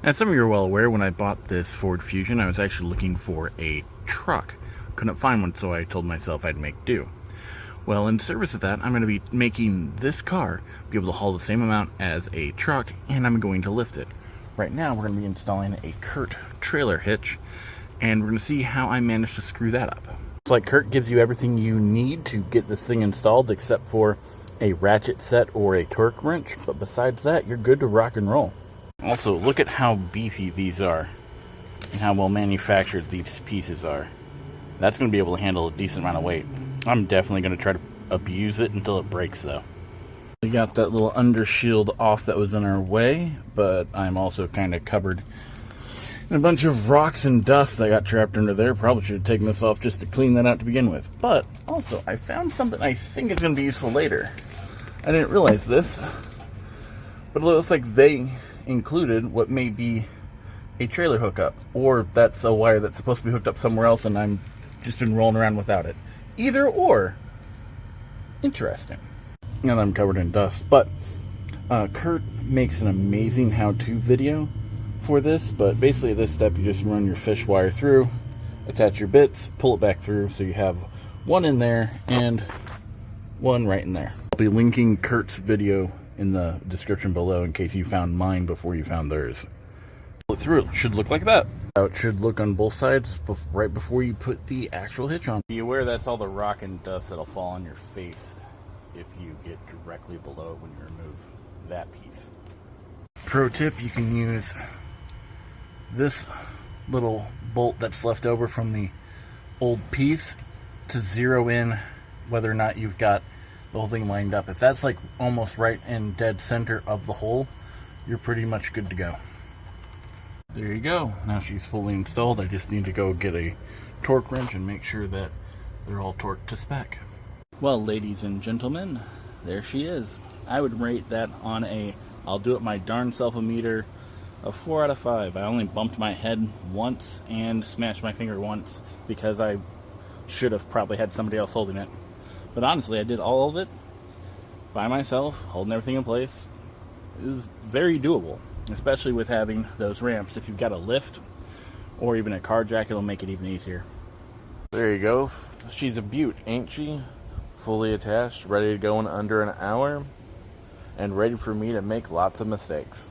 As some of you are well aware, when I bought this Ford Fusion, I was actually looking for a truck. Couldn't find one, so I told myself I'd make do. Well, in service of that, I'm going to be making this car be able to haul the same amount as a truck, and I'm going to lift it. Right now, we're going to be installing a Curt trailer hitch, and we're going to see how I manage to screw that up. Looks like Curt gives you everything you need to get this thing installed, except for a ratchet set or a torque wrench, but besides that, you're good to rock and roll. Also, look at how beefy these are and how well manufactured these pieces are. That's going to be able to handle a decent amount of weight. I'm definitely going to try to abuse it until it breaks, though. We got that little undershield off that was in our way, but I'm also kind of covered in a bunch of rocks and dust that got trapped under there. Probably should have taken this off just to clean that out to begin with. But also, I found something I think is going to be useful later. I didn't realize this, but it looks like they included what may be a trailer hookup, or that's a wire that's supposed to be hooked up somewhere else and I'm just been rolling around without it. Either or. Interesting. Now that I'm covered in dust. But Curt makes an amazing how-to video for this, but basically at this step you just run your fish wire through, attach your bits, pull it back through, so you have one in there and one right in there. I'll be linking Curt's video in the description below in case you found mine before you found theirs. Pull it through, it should look like that. How it should look on both sides right before you put the actual hitch on. Be aware that's all the rock and dust that'll fall on your face if you get directly below it when you remove that piece. Pro tip, you can use this little bolt that's left over from the old piece to zero in whether or not you've got the whole thing lined up. If that's like almost right in dead center of the hole, you're pretty much good to go. There you go. Now she's fully installed. I just need to go get a torque wrench and make sure that they're all torqued to spec. Well, ladies and gentlemen, there she is. I would rate that on a I'll do it my darn self a meter of 4 out of 5. I only bumped my head once and smashed my finger once because I should have probably had somebody else holding it. But honestly, I did all of it by myself, holding everything in place. It was very doable, especially with having those ramps. If you've got a lift or even a car jack, it'll make it even easier. There you go. She's a beaut, ain't she? Fully attached, ready to go in under an hour, and ready for me to make lots of mistakes.